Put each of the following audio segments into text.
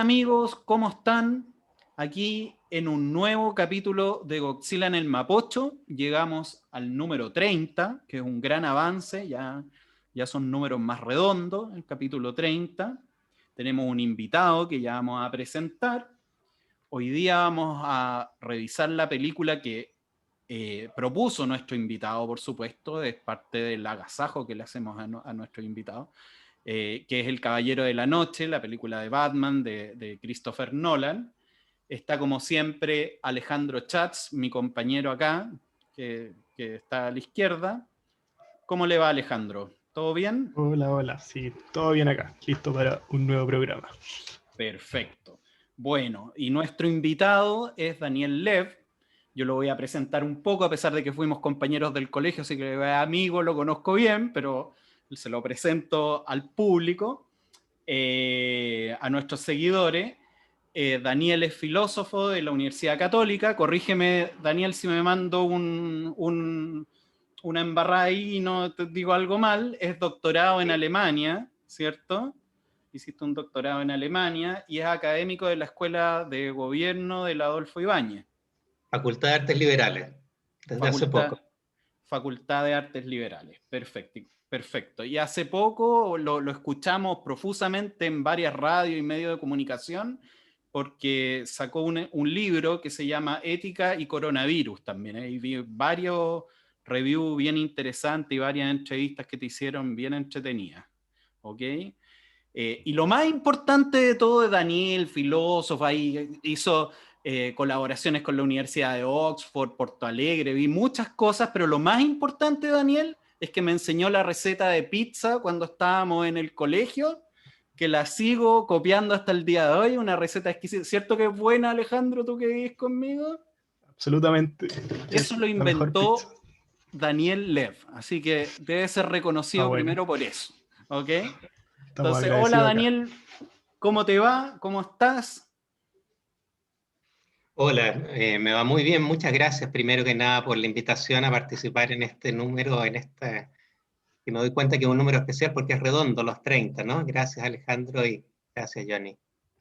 amigos, ¿cómo están? Aquí en un nuevo capítulo de Godzilla en el Mapocho. Llegamos al número 30, que es un gran avance, ya son números más redondos, el capítulo 30. Tenemos un invitado que ya vamos a presentar. Hoy día vamos a revisar la película que propuso nuestro invitado, por supuesto, es parte del agasajo que le hacemos a nuestro invitado. Que es El Caballero de la Noche, la película de Batman de Christopher Nolan. Está como siempre Alejandro Chats, mi compañero acá, que está a la izquierda. ¿Cómo le va, Alejandro? ¿Todo bien? Hola, hola, sí, todo bien acá, listo para un nuevo programa. Perfecto. Bueno, y nuestro invitado es Daniel Lev. Yo lo voy a presentar un poco, a pesar de que fuimos compañeros del colegio, así que es amigo, lo conozco bien, pero se lo presento al público. A nuestros seguidores. Daniel es filósofo de la Universidad Católica. Corrígeme, Daniel, si me mando una embarrada ahí y no te digo algo mal. Es doctorado en Alemania, ¿cierto? Hiciste un doctorado en Alemania y es académico de la Escuela de Gobierno del Adolfo Ibáñez. Facultad de Artes Liberales, desde hace Facultad, poco. Facultad de Artes Liberales. Perfecto. Perfecto. Y hace poco lo escuchamos profusamente en varias radios y medios de comunicación porque sacó un libro que se llama Ética y Coronavirus también. Y vi varios reviews bien interesantes y varias entrevistas que te hicieron bien entretenidas. ¿Ok? Y lo más importante de todo de Daniel, filósofo, ahí hizo colaboraciones con la Universidad de Oxford, Porto Alegre, vi muchas cosas, pero lo más importante, Daniel, es que me enseñó la receta de pizza cuando estábamos en el colegio, que la sigo copiando hasta el día de hoy, una receta exquisita. ¿Cierto que es buena, Alejandro, tú que vivís conmigo? Absolutamente, Eso es lo la mejor pizza. inventó Daniel Lev, así que debe ser reconocido Bueno, primero por eso, ¿ok? estamos Entonces, hola agradecidos acá. Daniel, ¿cómo te va? ¿Cómo estás? Hola, me va muy bien. Muchas gracias primero que nada por la invitación a participar en este número, que me doy cuenta que es un número especial porque es redondo, los 30, ¿no? Gracias Alejandro y gracias Johnny.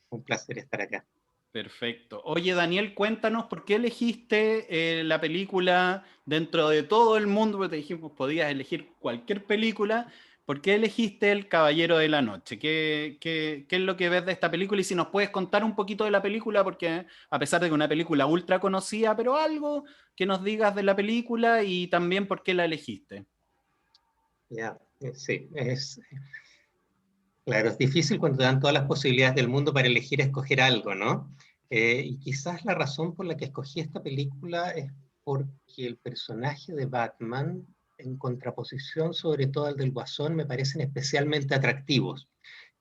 Un placer estar acá. Perfecto. Oye, Daniel, cuéntanos por qué elegiste la película dentro de todo el mundo, porque te dijimos podías elegir cualquier película. ¿Por qué elegiste El Caballero de la Noche? ¿Qué es lo que ves de esta película? Y si nos puedes contar un poquito de la película, porque a pesar de que es una película ultra conocida, pero algo que nos digas de la película y también por qué la elegiste. Ya, sí, claro, es difícil cuando te dan todas las posibilidades del mundo para elegir escoger algo, ¿no? Y quizás la razón por la que escogí esta película es porque el personaje de Batman, en contraposición sobre todo al del Guasón, me parecen especialmente atractivos.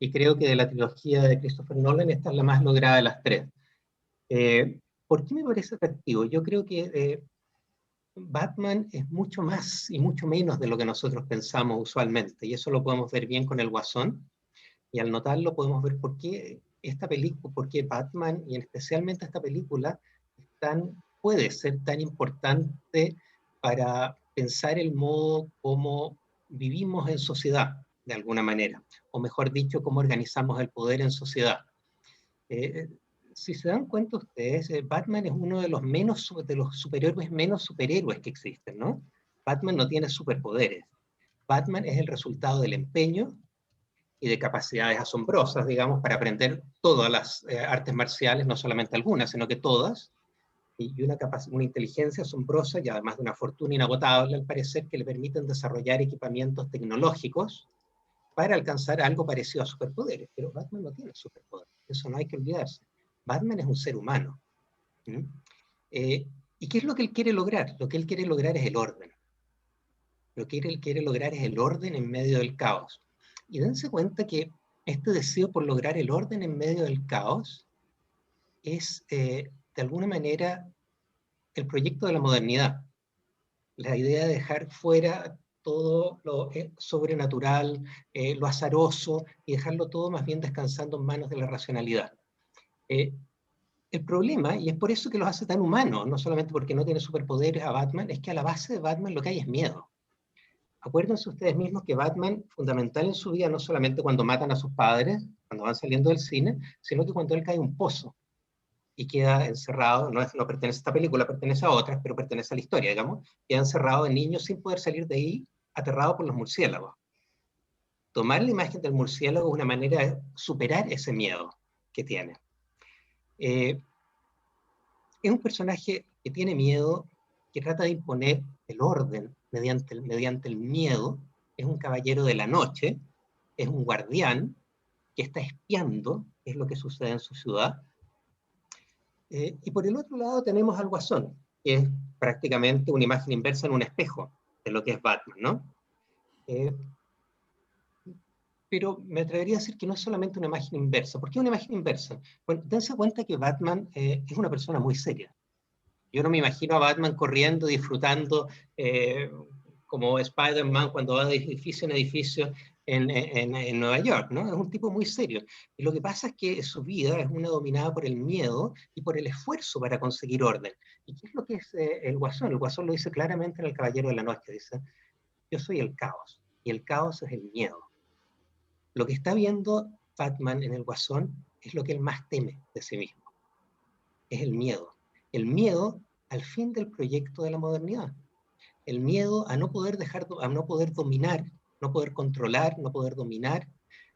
Y creo que de la trilogía de Christopher Nolan esta es la más lograda de las tres. ¿Por qué me parece atractivo? Yo creo que Batman es mucho más y mucho menos de lo que nosotros pensamos usualmente, y eso lo podemos ver bien con el Guasón. Y al notarlo podemos ver por qué esta película, por qué Batman y especialmente esta película puede ser tan importante para pensar el modo como vivimos en sociedad, de alguna manera, o mejor dicho, cómo organizamos el poder en sociedad. Eh, si se dan cuenta ustedes, Batman es uno de de los superhéroes menos superhéroes que existen, ¿no? Batman no tiene superpoderes. Batman es el resultado del empeño y de capacidades asombrosas, digamos, para aprender todas las artes marciales, no solamente algunas, sino que todas, y una inteligencia asombrosa y además de una fortuna inagotable, al parecer, que le permiten desarrollar equipamientos tecnológicos para alcanzar algo parecido a superpoderes. Pero Batman no tiene superpoderes, eso no hay que olvidarse. Batman es un ser humano. ¿Mm? ¿Y qué es lo que él quiere lograr? Lo que él quiere lograr es el orden. Lo que él quiere lograr es el orden en medio del caos. Y dense cuenta que este deseo por lograr el orden en medio del caos es, de alguna manera, el proyecto de la modernidad. La idea de dejar fuera todo lo sobrenatural, lo azaroso, y dejarlo todo más bien descansando en manos de la racionalidad. El problema, y es por eso que los hace tan humanos, no solamente porque no tiene superpoderes a Batman, es que a la base de Batman lo que hay es miedo. acuérdense ustedes mismos que Batman, fundamental en su vida, no solamente cuando matan a sus padres, cuando van saliendo del cine, sino que cuando él cae en un pozo y queda encerrado, no pertenece a esta película, pertenece a otras, pero pertenece a la historia, digamos, queda encerrado de niño sin poder salir de ahí, aterrado por los murciélagos. Tomar la imagen del murciélago es una manera de superar ese miedo que tiene. Es un personaje que tiene miedo, que trata de imponer el orden mediante el miedo, es un caballero de la noche, es un guardián que está espiando qué es lo que sucede en su ciudad. Y por el otro lado tenemos al Guasón, que es prácticamente una imagen inversa en un espejo de lo que es Batman, ¿no? Pero me atrevería a decir que no es solamente una imagen inversa. ¿Por qué una imagen inversa? Bueno, dense cuenta que Batman es una persona muy seria. Yo no me imagino a Batman corriendo, disfrutando, como Spider-Man cuando va de edificio en edificio en Nueva York, ¿no? Es un tipo muy serio. Y lo que pasa es que su vida es una dominada por el miedo y por el esfuerzo para conseguir orden. ¿Y qué es lo que es el Guasón? El Guasón lo dice claramente en El Caballero de la Noche. Dice, yo soy el caos, y el caos es el miedo. Lo que está viendo Batman en el Guasón es lo que él más teme de sí mismo. Es el miedo. El miedo al fin del proyecto de la modernidad. El miedo a no poder a no poder dominar, no poder controlar, no poder dominar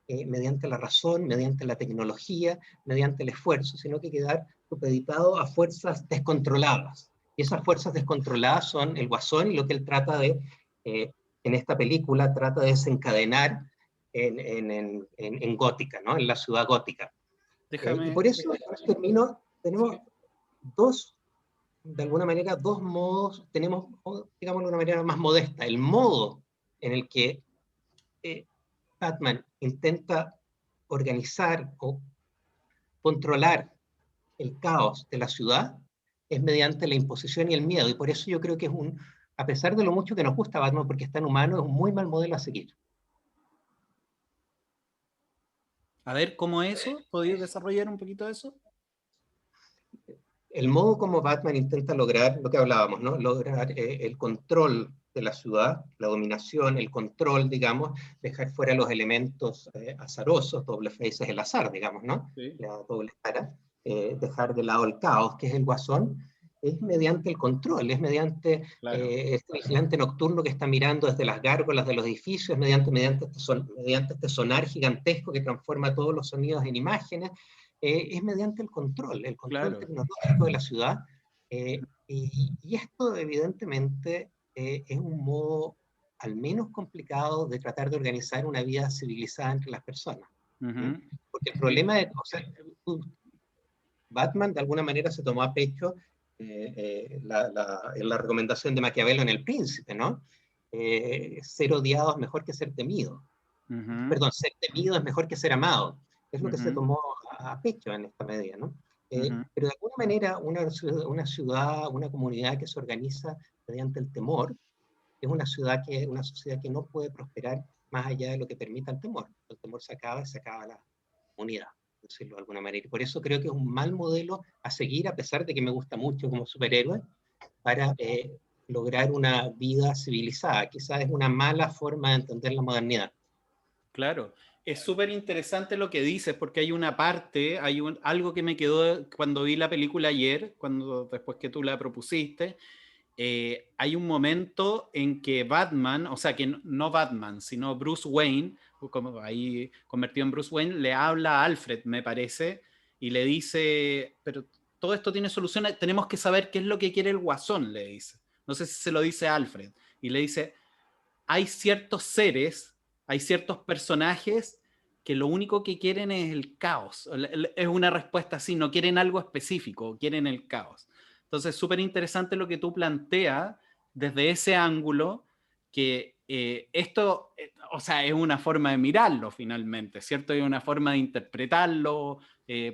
mediante la razón, mediante la tecnología, mediante el esfuerzo, sino que quedar supeditado a fuerzas descontroladas. Y esas fuerzas descontroladas son el Guasón y lo que él trata de, en esta película, trata de desencadenar en Gótica, ¿no? En la ciudad gótica. Y por eso termino, tenemos dos, de alguna manera, dos modos, tenemos, digamos de una manera más modesta, el modo en el que Batman intenta organizar o controlar el caos de la ciudad es mediante la imposición y el miedo, y por eso yo creo que es a pesar de lo mucho que nos gusta Batman, porque es tan humano, es un muy mal modelo a seguir. A ver, ¿cómo eso? ¿Podrías desarrollar un poquito de eso? El modo como Batman intenta lograr lo que hablábamos, ¿no? Lograr el control de la ciudad, la dominación, el control, digamos, dejar fuera los elementos azarosos, doble face es el azar, digamos, ¿no? Sí. La doble cara, dejar de lado el caos, que es el Guasón, es mediante el control, es mediante este vigilante nocturno que está mirando desde las gárgolas de los edificios, mediante este sonar gigantesco que transforma todos los sonidos en imágenes, es mediante el control tecnológico de la ciudad, y esto evidentemente es un modo al menos complicado de tratar de organizar una vida civilizada entre las personas. Porque el problema es, o sea, Batman de alguna manera se tomó a pecho la recomendación de Maquiavelo en El Príncipe, ¿no? Ser odiado es mejor que ser temido. Perdón, ser temido es mejor que ser amado. Es lo que se tomó a pecho en esta medida, ¿no? Pero de alguna manera una ciudad, una comunidad que se organiza mediante el temor, es una sociedad que no puede prosperar más allá de lo que permita el temor. El temor se acaba la comunidad, por decirlo de alguna manera. Y por eso creo que es un mal modelo a seguir, a pesar de que me gusta mucho como superhéroe, para lograr una vida civilizada. Quizás es una mala forma de entender la modernidad. Claro, es súper interesante lo que dices, porque hay una parte, algo que me quedó cuando vi la película ayer, después que tú la propusiste, hay un momento en que Batman, o sea, que no Batman, sino Bruce Wayne, como ahí convertido en Bruce Wayne, le habla a Alfred, me parece, y le dice, pero todo esto tiene solución, tenemos que saber qué es lo que quiere el Guasón, le dice. No sé si se lo dice a Alfred, y le dice, hay ciertos seres, hay ciertos personajes que lo único que quieren es el caos. Es una respuesta así, no quieren algo específico, quieren el caos. Entonces, súper interesante lo que tú planteas desde ese ángulo, que esto, o sea, es una forma de mirarlo finalmente, ¿cierto? Es una forma de interpretarlo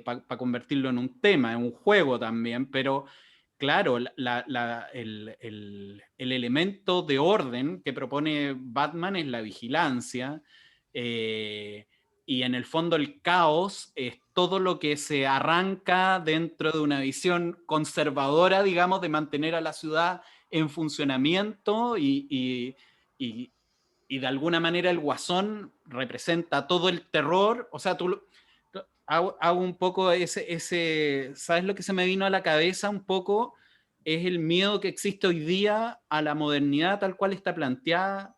para convertirlo en un tema, en un juego también, pero claro, el elemento de orden que propone Batman es la vigilancia, y en el fondo el caos es todo lo que se arranca dentro de una visión conservadora, digamos, de mantener a la ciudad en funcionamiento y de alguna manera el Guasón representa todo el terror. O sea, hago un poco ¿sabes lo que se me vino a la cabeza un poco? Es el miedo que existe hoy día a la modernidad tal cual está planteada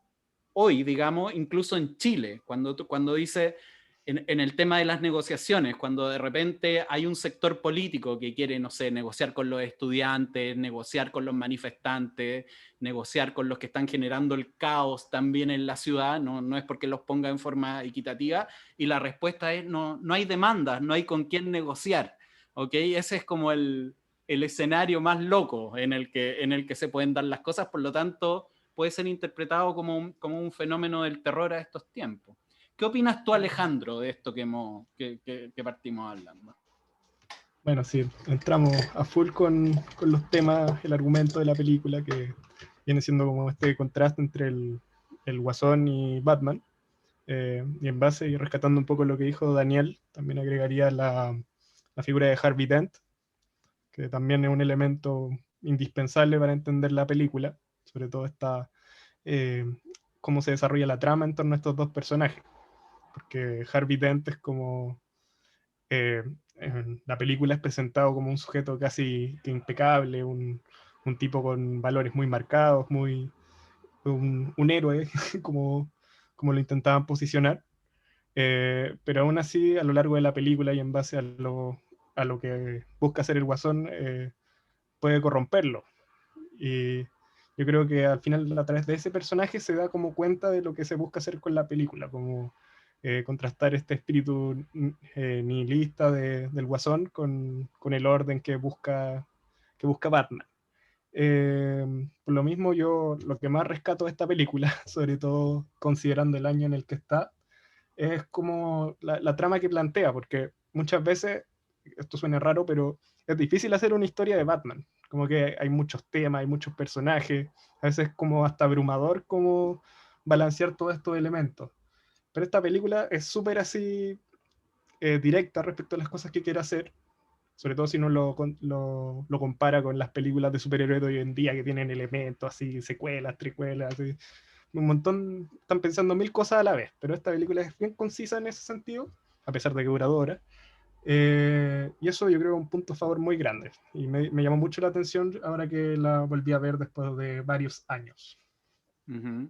hoy, digamos, incluso en Chile, cuando dice en el tema de las negociaciones, cuando de repente hay un sector político que quiere, no sé, negociar con los estudiantes, negociar con los manifestantes, negociar con los que están generando el caos también en la ciudad, no es porque los ponga en forma equitativa, y la respuesta es no hay demandas, no hay con quién negociar, ¿ok? Ese es como el escenario más loco en el que se pueden dar las cosas, por lo tanto puede ser interpretado como un fenómeno del terror a estos tiempos. ¿Qué opinas tú, Alejandro, de esto que partimos hablando? Bueno, sí, entramos a full con los temas, el argumento de la película, que viene siendo como este contraste entre el Guasón y Batman. Y en base y rescatando un poco lo que dijo Daniel, también agregaría la figura de Harvey Dent, que también es un elemento indispensable para entender la película, sobre todo cómo se desarrolla la trama en torno a estos dos personajes, porque Harvey Dent es como, en la película es presentado como un sujeto casi que impecable, un tipo con valores muy marcados, un héroe, como lo intentaban posicionar. Pero aún así, a lo largo de la película y en base a lo que busca hacer el Guasón, puede corromperlo. Y yo creo que al final, a través de ese personaje, se da como cuenta de lo que se busca hacer con la película, como contrastar este espíritu nihilista del Guasón con el orden que busca Batman. Por lo mismo, yo lo que más rescato de esta película, sobre todo considerando el año en el que está, es como la trama que plantea, porque muchas veces, esto suena raro, pero es difícil hacer una historia de Batman. Como que hay muchos temas, hay muchos personajes, a veces como hasta abrumador como balancear todos estos elementos. Pero esta película es súper así directa respecto a las cosas que quiere hacer, sobre todo si uno lo compara con las películas de superhéroes de hoy en día que tienen elementos así, secuelas, tricuelas, así. Un montón, están pensando mil cosas a la vez, pero esta película es bien concisa en ese sentido, a pesar de que dura 2 horas. Y eso yo creo es un punto a favor muy grande. Y me llamó mucho la atención ahora que la volví a ver después de varios años. Uh-huh.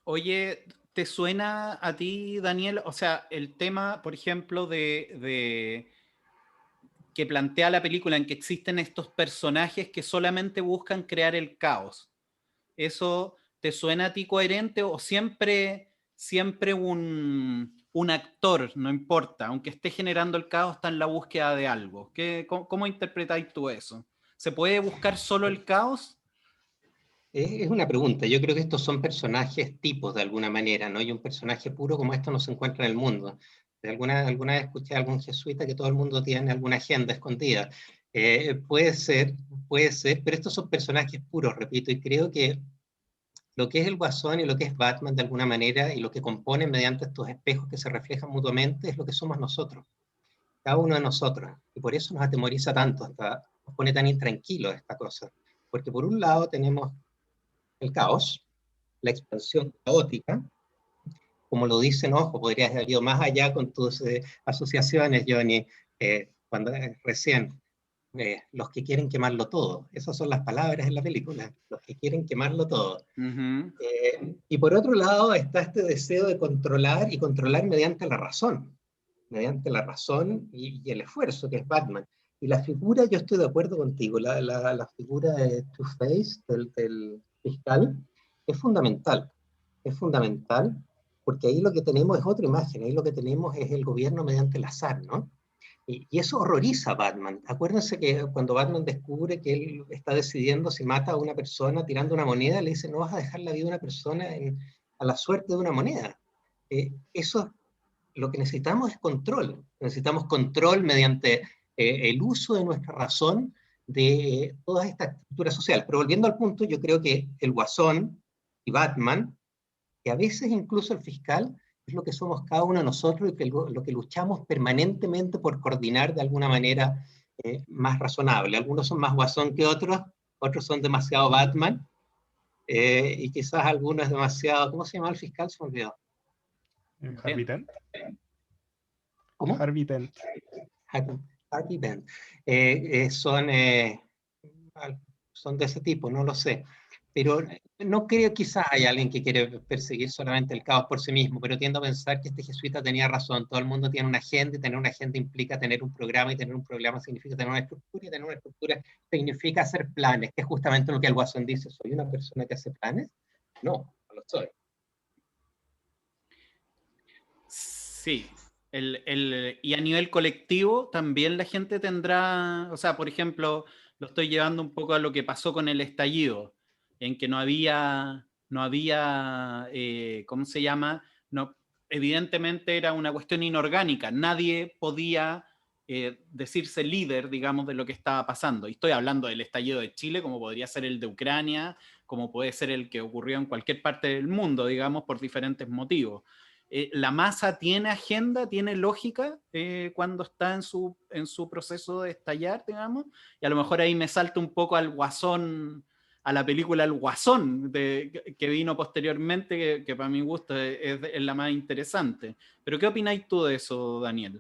Oye, ¿te suena a ti, Daniel? O sea, el tema, por ejemplo, de que plantea la película en que existen estos personajes que solamente buscan crear el caos. ¿Eso te suena a ti coherente o siempre un actor, no importa, aunque esté generando el caos, está en la búsqueda de algo? ¿Cómo interpretáis tú eso? ¿Se puede buscar solo el caos? Es una pregunta. Yo creo que estos son personajes tipos de alguna manera, ¿no? Y un personaje puro como esto no se encuentra en el mundo. Alguna vez escuché a algún jesuita que todo el mundo tiene alguna agenda escondida. Puede ser, pero estos son personajes puros, repito, y creo que lo que es el Guasón y lo que es Batman de alguna manera y lo que componen mediante estos espejos que se reflejan mutuamente es lo que somos nosotros, cada uno de nosotros. Y por eso nos atemoriza tanto, hasta nos pone tan intranquilos esta cosa. Porque por un lado tenemos el caos, la expansión caótica, como lo dicen, ojo, podrías haber ido más allá con tus asociaciones, Johnny, cuando recién, los que quieren quemarlo todo. Esas son las palabras en la película, los que quieren quemarlo todo. Uh-huh. Y por otro lado está este deseo de controlar y controlar mediante la razón y el esfuerzo, que es Batman. Y la figura, yo estoy de acuerdo contigo, la figura de Two-Face, del fiscal, es fundamental. Es fundamental porque ahí lo que tenemos es otra imagen, ahí lo que tenemos es el gobierno mediante el azar, ¿no? Y eso horroriza a Batman. Acuérdense que cuando Batman descubre que él está decidiendo si mata a una persona tirando una moneda, le dice, no vas a dejar la vida de una persona a la suerte de una moneda. Eso, lo que necesitamos es control. Necesitamos control mediante el uso de nuestra razón de toda esta estructura social. Pero volviendo al punto, yo creo que el Guasón y Batman, que a veces incluso el fiscal, es lo que somos cada uno de nosotros y que lo que luchamos permanentemente por coordinar de alguna manera más razonable. Algunos son más Guasón que otros son demasiado Batman, y quizás algunos demasiado, ¿cómo se llama el fiscal? Se me olvidó. Harvey Dent. ¿Cómo? Harvey Dent. Harvey Dent. Son de ese tipo, no lo sé. Pero no creo, quizás hay alguien que quiere perseguir solamente el caos por sí mismo, pero tiendo a pensar que este jesuita tenía razón. Todo el mundo tiene una agenda, y tener una agenda implica tener un programa, y tener un programa significa tener una estructura, y tener una estructura significa hacer planes, que es justamente lo que el Guasón dice. ¿Soy una persona que hace planes? No, no lo soy. Sí, y a nivel colectivo también la gente tendrá, o sea, por ejemplo, lo estoy llevando un poco a lo que pasó con el estallido, en que no había, ¿cómo se llama? No, evidentemente era una cuestión inorgánica, nadie podía decirse líder, digamos, de lo que estaba pasando. Y estoy hablando del estallido de Chile, como podría ser el de Ucrania, como puede ser el que ocurrió en cualquier parte del mundo, digamos, por diferentes motivos. La masa tiene agenda, tiene lógica cuando está en su proceso de estallar, digamos, y a lo mejor ahí me salta un poco al Guasón, a la película El Guasón, que vino posteriormente, que para mi gusto es la más interesante. Pero ¿qué opináis tú de eso, Daniel?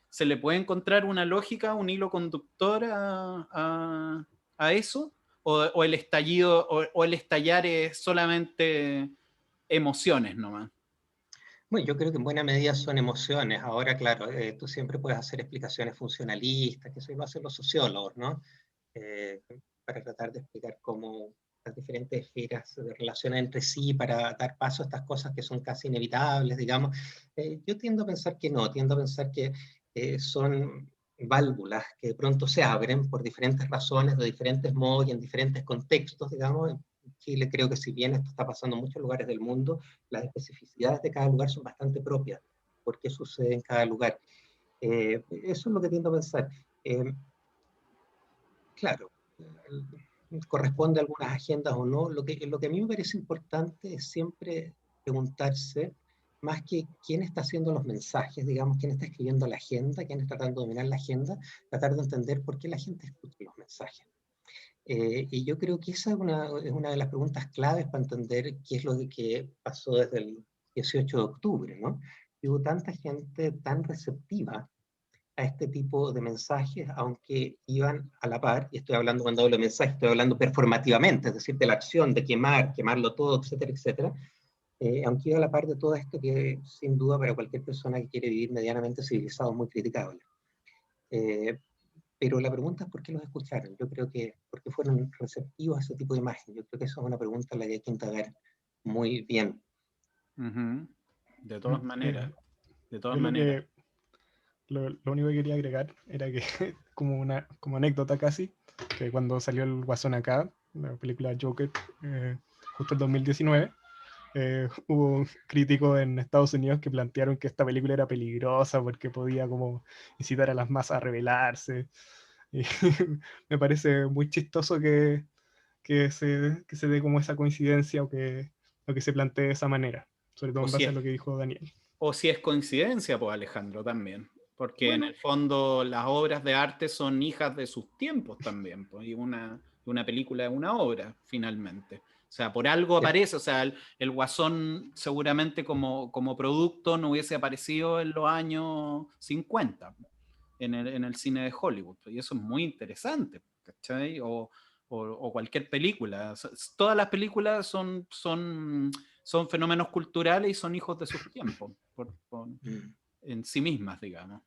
¿Se le puede encontrar una lógica, un hilo conductor a eso? ¿O el estallido, o el estallar es solamente emociones nomás? Bueno, yo creo que en buena medida son emociones. Ahora, claro, tú siempre puedes hacer explicaciones funcionalistas, que eso lo hacen los sociólogos, ¿no? Eh, para tratar de explicar cómo las diferentes esferas se relacionan entre sí para dar paso a estas cosas que son casi inevitables, digamos. Yo tiendo a pensar que no, tiendo a pensar que son válvulas que de pronto se abren por diferentes razones, de diferentes modos y en diferentes contextos, digamos. En Chile creo que si bien esto está pasando en muchos lugares del mundo, las especificidades de cada lugar son bastante propias, por qué sucede en cada lugar. Eso es lo que tiendo a pensar. Claro, corresponde a algunas agendas o no. Lo que a mí me parece importante es siempre preguntarse, más que quién está haciendo los mensajes, digamos, quién está escribiendo la agenda, quién está tratando de dominar la agenda, tratar de entender por qué la gente escucha los mensajes. Y yo creo que esa es una de las preguntas claves para entender qué es lo que pasó desde el 18 de octubre, ¿no? Y hubo tanta gente tan receptiva a este tipo de mensajes, aunque iban a la par, y estoy hablando cuando hablo de mensajes, estoy hablando performativamente, es decir, de la acción, de quemarlo todo, etcétera, etcétera, aunque iba a la par de todo esto que sin duda para cualquier persona que quiere vivir medianamente civilizado es muy criticable. Eh, pero la pregunta es por qué los escucharon. Yo creo que porque fueron receptivos a ese tipo de imagen. Yo creo que esa es una pregunta a la que hay que indagar muy bien. Uh-huh. De todas maneras, de todas Yo maneras. lo único que quería agregar era que, como anécdota casi, que cuando salió el Guasón acá, la película Joker, justo el 2019, hubo críticos en Estados Unidos que plantearon que esta película era peligrosa porque podía como incitar a las masas a rebelarse. Y me parece muy chistoso que se dé como esa coincidencia o que se plantee de esa manera, sobre todo O en si base a es, lo que dijo Daniel. o si es coincidencia, pues Alejandro también. Porque en Bueno, el fondo las obras de arte son hijas de sus tiempos también, pues, y una película es una obra, finalmente. O sea, por algo ¿Cierto? aparece, o sea, el Guasón seguramente como producto no hubiese aparecido en los años 50 en el cine de Hollywood. Y eso es muy interesante, ¿cachai? O cualquier película. Todas las películas son fenómenos culturales y son hijos de sus tiempos, Mm. en sí mismas, digamos.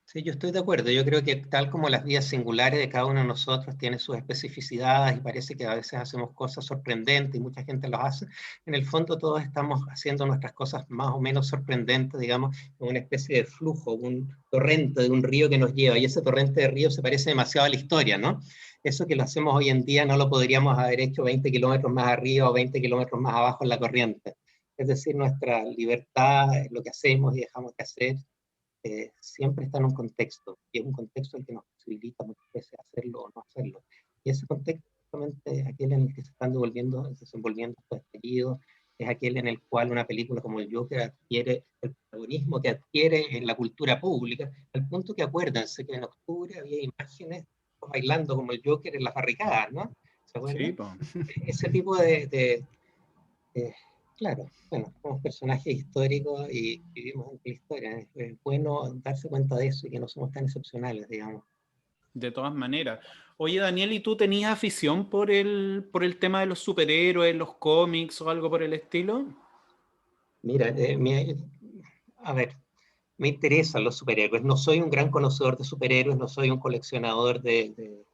Sí, yo estoy de acuerdo. Yo creo que tal como las vidas singulares de cada uno de nosotros tienen sus especificidades y parece que a veces hacemos cosas sorprendentes y mucha gente las hace, en el fondo todos estamos haciendo nuestras cosas más o menos sorprendentes, digamos, en una especie de flujo, un torrente de un río que nos lleva y ese torrente de río se parece demasiado a la historia, ¿no? Eso que lo hacemos hoy en día no lo podríamos haber hecho 20 kilómetros más arriba o 20 kilómetros más abajo en la corriente. Es decir, nuestra libertad, lo que hacemos y dejamos de hacer, siempre está en un contexto, y es un contexto el que nos posibilita muchas veces hacerlo o no hacerlo. Y ese contexto es justamente aquel en el que se están desenvolviendo estos estallidos, es aquel en el cual una película como el Joker adquiere el protagonismo que adquiere en la cultura pública, al punto que acuérdense que en octubre había imágenes bailando como el Joker en las barricadas, ¿no? ¿Se acuerdan? Sí, po. Ese tipo claro, bueno, somos personajes históricos y vivimos en la historia. Es bueno darse cuenta de eso y que no somos tan excepcionales, digamos. De todas maneras. Oye, Daniel, ¿y tú tenías afición por el tema de los superhéroes, los cómics o algo por el estilo? Mira, a ver, me interesan los superhéroes. No soy un gran conocedor de superhéroes, no soy un coleccionador de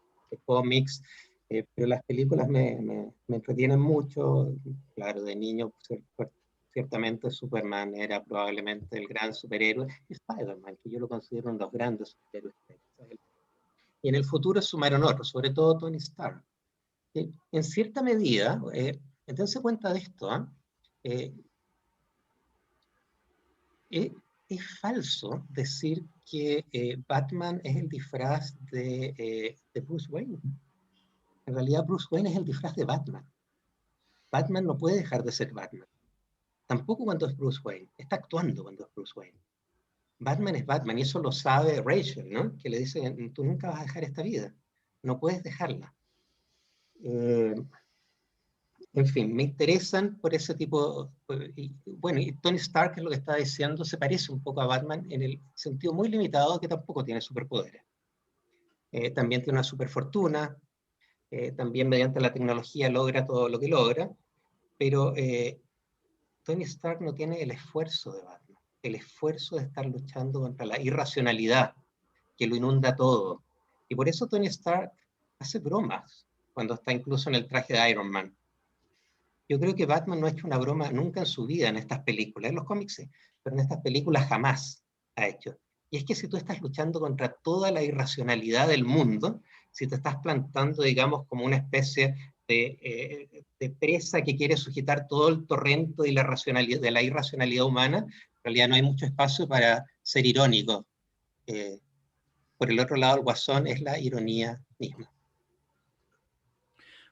cómics, pero las películas me entretienen mucho. Claro, de niño, pues, ciertamente Superman era probablemente el gran superhéroe. Y Spider-Man, que yo lo considero uno de los grandes superhéroes. Y en el futuro sumaron otros, sobre todo Tony Stark. En cierta medida, dense cuenta de esto, ¿eh? Eh, es falso decir que Batman es el disfraz de Bruce Wayne. En realidad Bruce Wayne es el disfraz de Batman. Batman no puede dejar de ser Batman. Tampoco cuando es Bruce Wayne. Está actuando cuando es Bruce Wayne. Batman es Batman y eso lo sabe Rachel, ¿no? Que le dice, tú nunca vas a dejar esta vida. No puedes dejarla. En fin, me interesan por ese tipo, bueno, y Tony Stark, es lo que estaba diciendo, se parece un poco a Batman en el sentido muy limitado que tampoco tiene superpoderes. También tiene una superfortuna, también mediante la tecnología logra todo lo que logra, pero Tony Stark no tiene el esfuerzo de Batman, el esfuerzo de estar luchando contra la irracionalidad que lo inunda todo. Y por eso Tony Stark hace bromas cuando está incluso en el traje de Iron Man. Yo creo que Batman no ha hecho una broma nunca en su vida en estas películas, en los cómics sí, pero en estas películas jamás ha hecho. Y es que si tú estás luchando contra toda la irracionalidad del mundo, si te estás plantando, digamos, como una especie de presa que quiere sujetar todo el torrento de de la irracionalidad humana, en realidad no hay mucho espacio para ser irónico. Por el otro lado, el Guasón es la ironía misma.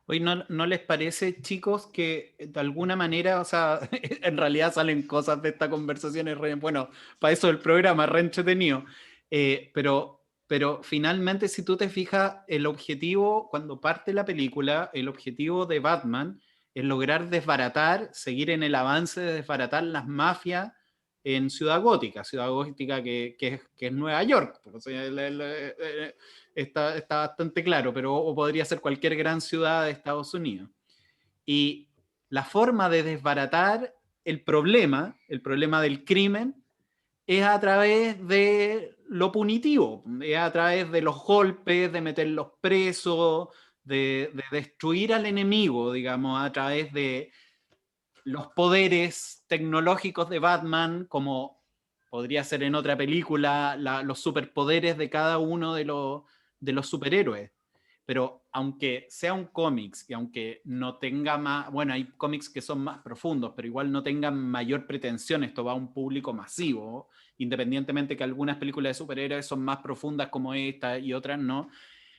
Oye, ¿no les parece, chicos, que de alguna manera, o sea, en realidad salen cosas de esta conversación, bueno, para eso el programa es re entretenido, pero finalmente si tú te fijas, el objetivo, cuando parte la película, el objetivo de Batman es lograr desbaratar, seguir en el avance de desbaratar las mafias en Ciudad Gótica que es Nueva York. O sea, está bastante claro, pero o podría ser cualquier gran ciudad de Estados Unidos. Y la forma de desbaratar el problema del crimen, es a través de lo punitivo, es a través de los golpes, de meterlos presos, de destruir al enemigo, digamos, a través de los poderes tecnológicos de Batman, como podría ser en otra película, los superpoderes de cada uno de los superhéroes. Pero aunque sea un cómics y aunque no tenga más, bueno, hay cómics que son más profundos, pero igual no tengan mayor pretensión, esto va a un público masivo, independientemente que algunas películas de superhéroes son más profundas como esta y otras no,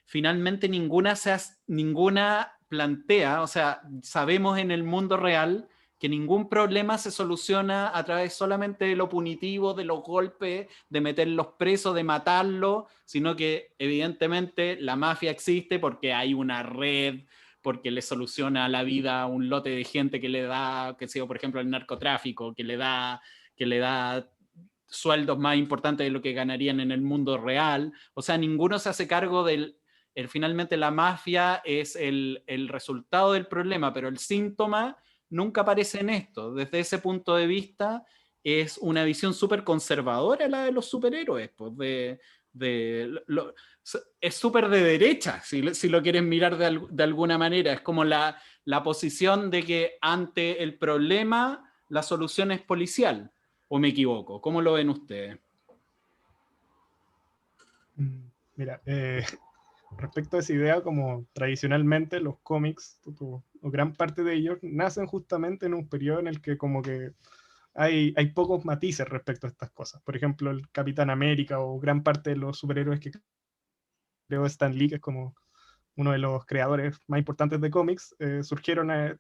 finalmente ninguna plantea, o sea, sabemos en el mundo real que ningún problema se soluciona a través solamente de lo punitivo, de los golpes, de meterlos presos, de matarlos, sino que evidentemente la mafia existe porque hay una red, porque le soluciona la vida a un lote de gente que le da, que sea, por ejemplo, el narcotráfico, que le da sueldos más importantes de lo que ganarían en el mundo real. O sea, ninguno se hace cargo finalmente la mafia es el resultado del problema, pero el síntoma nunca aparece en esto. Desde ese punto de vista, es una visión súper conservadora la de los superhéroes. Pues es súper de derecha, si lo quieren mirar de alguna manera. Es como la posición de que ante el problema la solución es policial. ¿O me equivoco? ¿Cómo lo ven ustedes? Mira, respecto a esa idea, como tradicionalmente los cómics, o gran parte de ellos, nacen justamente en un periodo en el que como que hay pocos matices respecto a estas cosas. Por ejemplo, el Capitán América o gran parte de los superhéroes que creó Stan Lee, que es como uno de los creadores más importantes de cómics, surgieron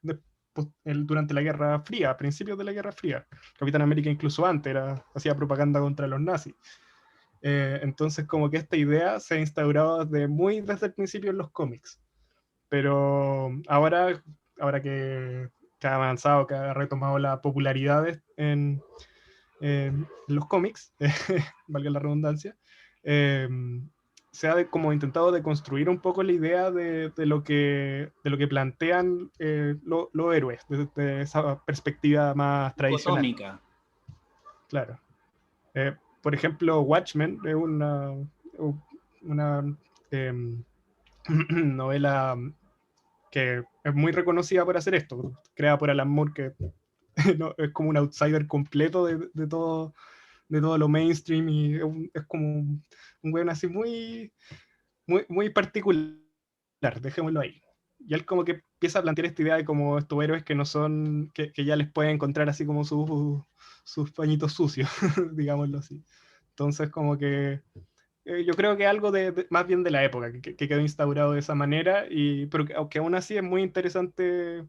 durante la Guerra Fría, a principios de la Guerra Fría. Capitán América incluso antes hacía propaganda contra los nazis. Entonces como que esta idea se ha instaurado desde el principio en los cómics. Pero ahora que ha avanzado, que ha retomado la popularidad en los cómics, valga la redundancia, eh, se ha como intentado deconstruir un poco la idea de lo que plantean los héroes, desde esa perspectiva más tradicional. Dicotómica. Claro. Por ejemplo, Watchmen es una novela que es muy reconocida por hacer esto, creada por Alan Moore, que no, es como un outsider completo de todo lo mainstream, y es como un weón así muy particular, dejémoslo ahí. Y él como que empieza a plantear esta idea de como estos héroes que no son, que ya les puede encontrar así como sus pañitos sucios, digámoslo así. Entonces como que yo creo que algo más bien de la época, que quedó instaurado de esa manera, pero aunque aún así es muy interesante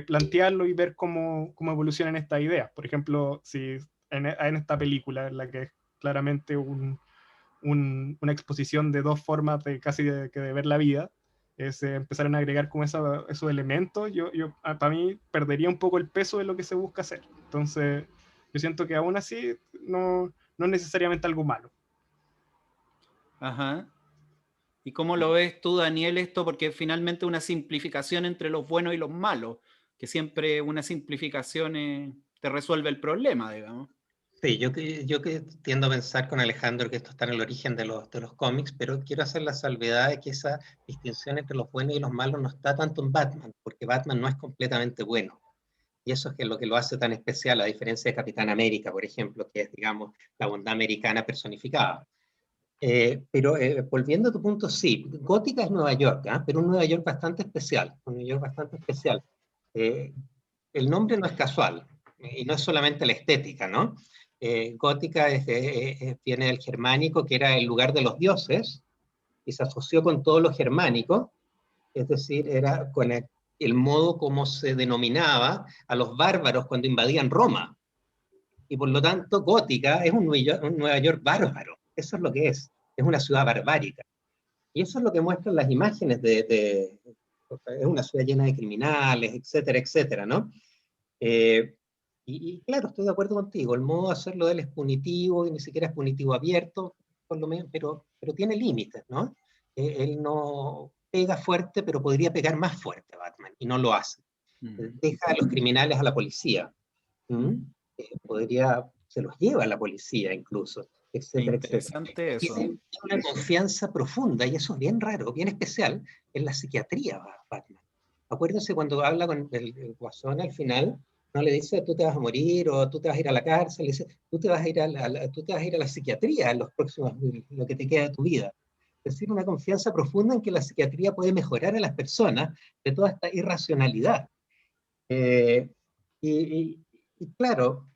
plantearlo y ver cómo evolucionan estas ideas. Por ejemplo, si en esta película, en la que es claramente una exposición de dos formas de casi de ver la vida, empezaron a agregar como esos elementos, para mí perdería un poco el peso de lo que se busca hacer. Entonces, yo siento que aún así no es necesariamente algo malo. Ajá. ¿Y cómo lo ves tú, Daniel, esto? Porque finalmente una simplificación entre los buenos y los malos, que siempre una simplificación te resuelve el problema, digamos. Sí, yo que tiendo a pensar con Alejandro que esto está en el origen de los cómics, pero quiero hacer la salvedad de que esa distinción entre los buenos y los malos no está tanto en Batman, porque Batman no es completamente bueno. Y eso es lo que lo hace tan especial, a diferencia de Capitán América, por ejemplo, que es, digamos, la bondad americana personificada. Pero volviendo a tu punto, sí, Gótica es Nueva York, ¿eh? Pero un Nueva York bastante especial, un Nueva York bastante especial. Eh, el nombre no es casual, y no es solamente la estética, ¿no? Gótica viene del germánico, que era el lugar de los dioses, y se asoció con todo lo germánico, es decir, era con el modo como se denominaba a los bárbaros cuando invadían Roma. Y por lo tanto, Gótica es un Nueva York bárbaro. Eso es lo que es una ciudad barbárica. Y eso es lo que muestran las imágenes es una ciudad llena de criminales, etcétera, etcétera, ¿no? Y claro, estoy de acuerdo contigo, el modo de hacerlo de él es punitivo, y ni siquiera es punitivo abierto, por lo menos, pero tiene límites, ¿no? Él no pega fuerte, pero podría pegar más fuerte Batman, y no lo hace. Deja a los criminales a la policía. ¿Mm? Se los lleva a la policía incluso, Es etcétera, etcétera. interesante eso. Tiene una confianza profunda, y eso es bien raro, bien especial, en la psiquiatría Batman. Acuérdense cuando habla con el Guasón al final, no le dice tú te vas a morir o tú te vas a ir a la cárcel, le dice tú te vas a ir tú te vas a ir a la psiquiatría en los próximos, lo que te queda de tu vida. Es decir, una confianza profunda en que la psiquiatría puede mejorar a las personas de toda esta irracionalidad. Eh, y, y claro,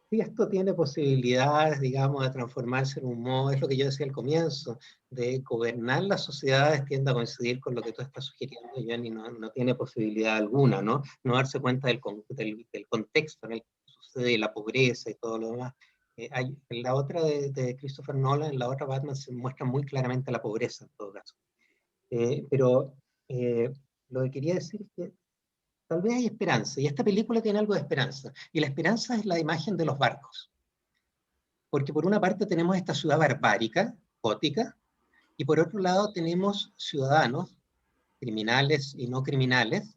si esto tiene posibilidades, digamos, de transformarse en un modo, es lo que yo decía al comienzo, de gobernar las sociedades, tiende a coincidir con lo que tú estás sugiriendo, Johnny, no tiene posibilidad alguna, ¿no? No darse cuenta del contexto en el que sucede la pobreza y todo lo demás. En la otra de Christopher Nolan, en la otra Batman, se muestra muy claramente la pobreza, en todo caso. Pero lo que quería decir es que tal vez hay esperanza, y esta película tiene algo de esperanza, y la esperanza es la imagen de los barcos, porque por una parte tenemos esta ciudad barbárica, gótica, y por otro lado tenemos ciudadanos, criminales y no criminales,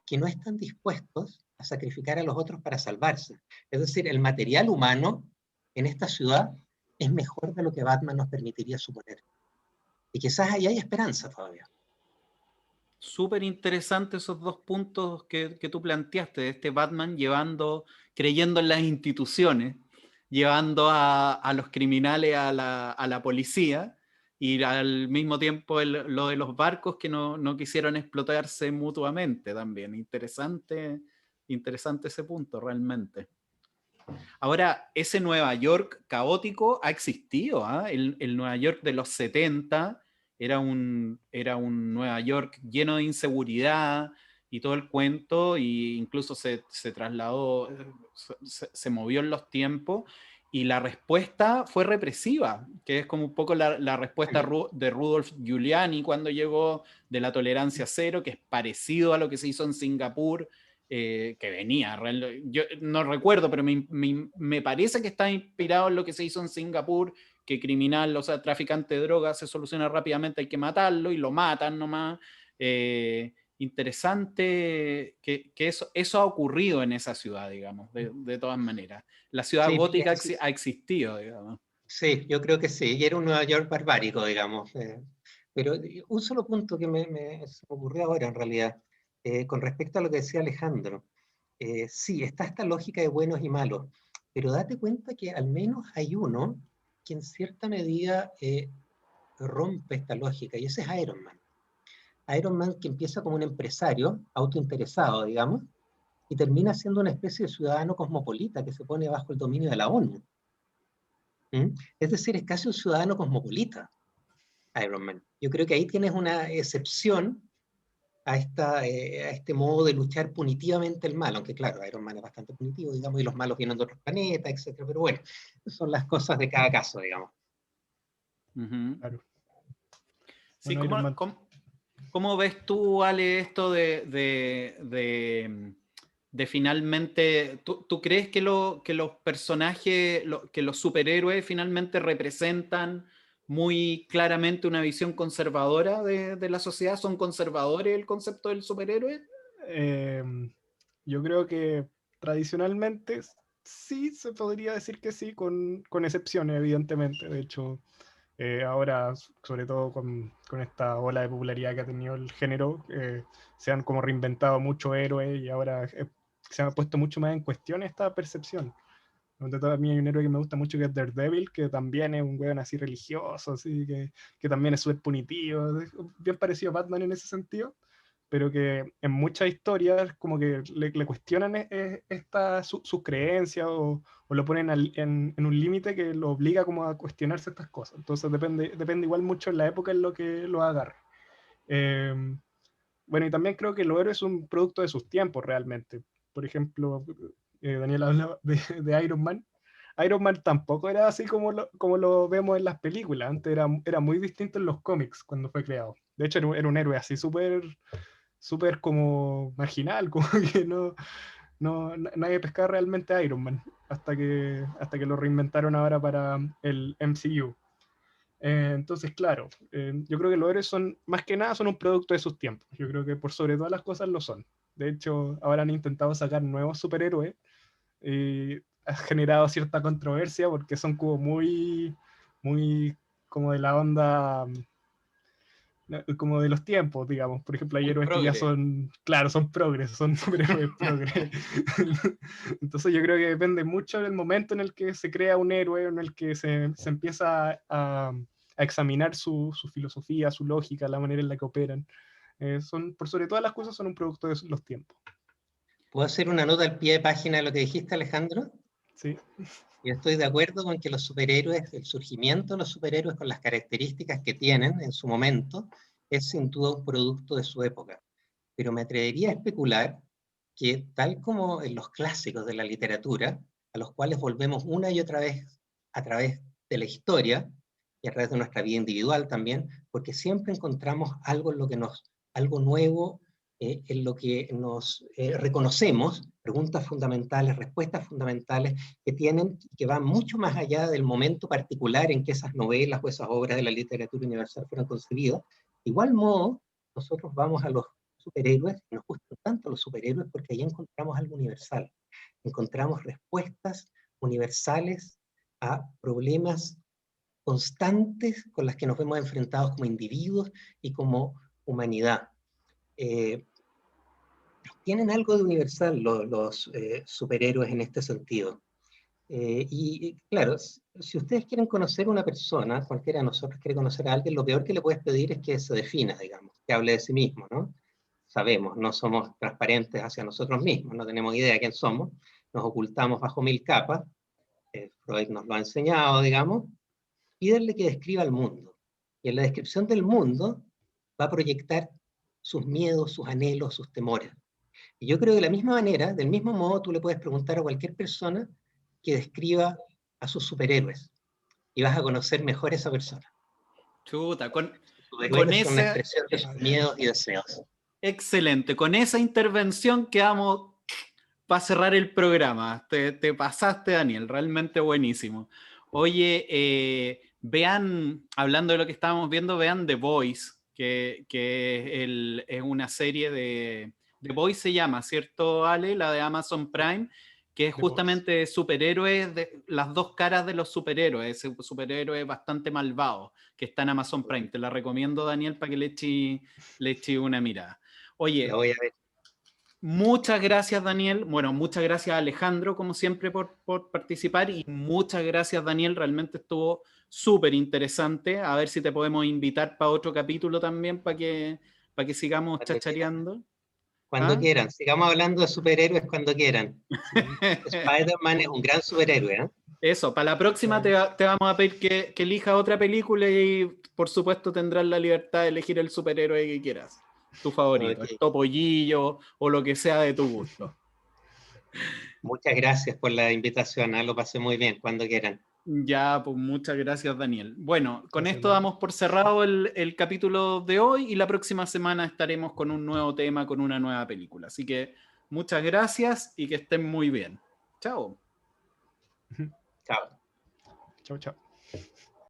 que no están dispuestos a sacrificar a los otros para salvarse. Es decir, el material humano en esta ciudad es mejor de lo que Batman nos permitiría suponer. Y quizás ahí hay esperanza todavía. Súper interesante esos dos puntos que tú planteaste, de este Batman creyendo en las instituciones, llevando a los criminales a la policía, y al mismo tiempo lo de los barcos que no quisieron explotarse mutuamente también. Interesante ese punto realmente. Ahora, ese Nueva York caótico ha existido, ¿eh? El Nueva York de los 70 era un Nueva York lleno de inseguridad y todo el cuento, e incluso se trasladó, se movió en los tiempos, y la respuesta fue represiva, que es como un poco la respuesta de Rudolf Giuliani cuando llegó, de la tolerancia cero, que es parecido a lo que se hizo en Singapur, que venía, yo no recuerdo, pero me parece que está inspirado en lo que se hizo en Singapur, que criminal, o sea, traficante de drogas se soluciona rápidamente, hay que matarlo, y lo matan nomás. Interesante que eso ha ocurrido en esa ciudad, digamos, de todas maneras. La ciudad Sí, gótica ha existido, digamos. sí, yo creo que sí, y era un Nueva York barbárico, digamos. Pero un solo punto que se me ocurrió ahora, en realidad, con respecto a lo que decía Alejandro. Sí, está esta lógica de buenos y malos, pero date cuenta que al menos hay uno que en cierta medida rompe esta lógica, y ese es Iron Man. Iron Man, que empieza como un empresario autointeresado, digamos, y termina siendo una especie de ciudadano cosmopolita que se pone bajo el dominio de la ONU. ¿Mm? Es decir, es casi un ciudadano cosmopolita, Iron Man. Yo creo que ahí tienes una excepción a este modo de luchar punitivamente el mal, aunque claro, Iron Man es bastante punitivo, digamos, y los malos vienen de otros planetas, etcétera, pero bueno, son las cosas de cada caso, digamos. Claro. Sí, Bueno, Iron Man. ¿Cómo ves tú, Ale, esto de finalmente, ¿tú crees que los personajes, que los superhéroes finalmente representan muy claramente una visión conservadora de la sociedad? ¿Son conservadores el concepto del superhéroe? Yo creo que tradicionalmente sí se podría decir que sí, con excepciones, evidentemente. De hecho, ahora, sobre todo con esta ola de popularidad que ha tenido el género, se han como reinventado muchos héroes y ahora se ha puesto mucho más en cuestión esta percepción. Donde también hay un héroe que me gusta mucho, que es Daredevil, que también es un weón así religioso, así, que también es súper punitivo, bien parecido a Batman en ese sentido, pero que en muchas historias como que le cuestionan sus creencias o lo ponen en un límite que lo obliga como a cuestionarse estas cosas. Entonces depende igual mucho en la época en lo que lo agarre. Bueno, y también creo que los héroes son un producto de sus tiempos realmente. Por ejemplo, Daniel hablaba de Iron Man. Iron Man tampoco era así como lo vemos en las películas. Antes era muy distinto en los cómics cuando fue creado. De hecho, era un héroe así súper como marginal, como que nadie pescaba realmente a Iron Man hasta que lo reinventaron ahora para el MCU. Entonces, claro, yo creo que los héroes más que nada son un producto de sus tiempos. Yo creo que por sobre todas las cosas lo son. De hecho, ahora han intentado sacar nuevos superhéroes y ha generado cierta controversia porque son como muy como de la onda, como de los tiempos, digamos. Por ejemplo, hay héroes que ya son, claro, son progres, son superhéroes progres. Entonces yo creo que depende mucho del momento en el que se crea un héroe, en el que se empieza a examinar su filosofía, su lógica, la manera en la que operan. Por sobre todas las cosas, son un producto de los tiempos. ¿Puedo hacer una nota al pie de página de lo que dijiste, Alejandro? Sí. Yo estoy de acuerdo con que los superhéroes, el surgimiento de los superhéroes con las características que tienen en su momento, es sin duda un producto de su época. Pero me atrevería a especular que, tal como en los clásicos de la literatura, a los cuales volvemos una y otra vez a través de la historia y a través de nuestra vida individual también, porque siempre encontramos algo algo nuevo, en lo que nos reconocemos, preguntas fundamentales, respuestas fundamentales que van mucho más allá del momento particular en que esas novelas o esas obras de la literatura universal fueron concebidas. De igual modo, nosotros vamos a los superhéroes, nos gustan tanto los superhéroes porque ahí encontramos algo universal, encontramos respuestas universales a problemas constantes con las que nos vemos enfrentados como individuos y como humanidad. Tienen algo de universal los superhéroes en este sentido. Y claro, si ustedes quieren conocer a una persona, cualquiera de nosotros quiere conocer a alguien, lo peor que le puedes pedir es que se defina, digamos, que hable de sí mismo, ¿no? Sabemos, no somos transparentes hacia nosotros mismos, no tenemos idea de quién somos, nos ocultamos bajo 1000 capas, Freud nos lo ha enseñado, digamos, pídanle que describa el mundo. Y en la descripción del mundo va a proyectar sus miedos, sus anhelos, sus temores. Y yo creo que de la misma manera, del mismo modo, tú le puedes preguntar a cualquier persona que describa a sus superhéroes y vas a conocer mejor a esa persona. Chuta, Los con superhéroes son una esa... expresión de sus miedos y deseos. Excelente, con esa intervención quedamos para cerrar el programa. Te pasaste, Daniel, realmente buenísimo. Oye, vean, hablando de lo que estábamos viendo, vean The Voice, que es una serie de... The Voice se llama, ¿cierto, Ale? La de Amazon Prime, que es The Voice. justamente superhéroes, las dos caras de los superhéroes, ese superhéroe bastante malvado, que está en Amazon Prime. Te la recomiendo, Daniel, para que le eche una mirada. Oye, La voy a ver. muchas gracias, Daniel. Bueno, muchas gracias a Alejandro, como siempre, por participar. Y muchas gracias, Daniel. Realmente estuvo súper interesante. A ver si te podemos invitar para otro capítulo también, para que sigamos Cuando quieran. chachareando. Cuando ¿Ah? quieran. Sigamos hablando de superhéroes cuando quieran. Sí. Spider-Man es un gran superhéroe, ¿eh? Eso, para la próxima te vamos a pedir que elijas otra película y por supuesto tendrás la libertad de elegir el superhéroe que quieras. Tu favorito, Ok. el Topollillo o lo que sea de tu gusto. Muchas gracias por la invitación, ¿eh? Lo pasé muy bien, cuando quieran. Ya, pues muchas gracias, Daniel. Bueno, con Gracias, esto Daniel. damos por cerrado el capítulo de hoy y la próxima semana estaremos con un nuevo tema, con una nueva película. Así que muchas gracias y que estén muy bien. Chao. Chao. Chao, chao.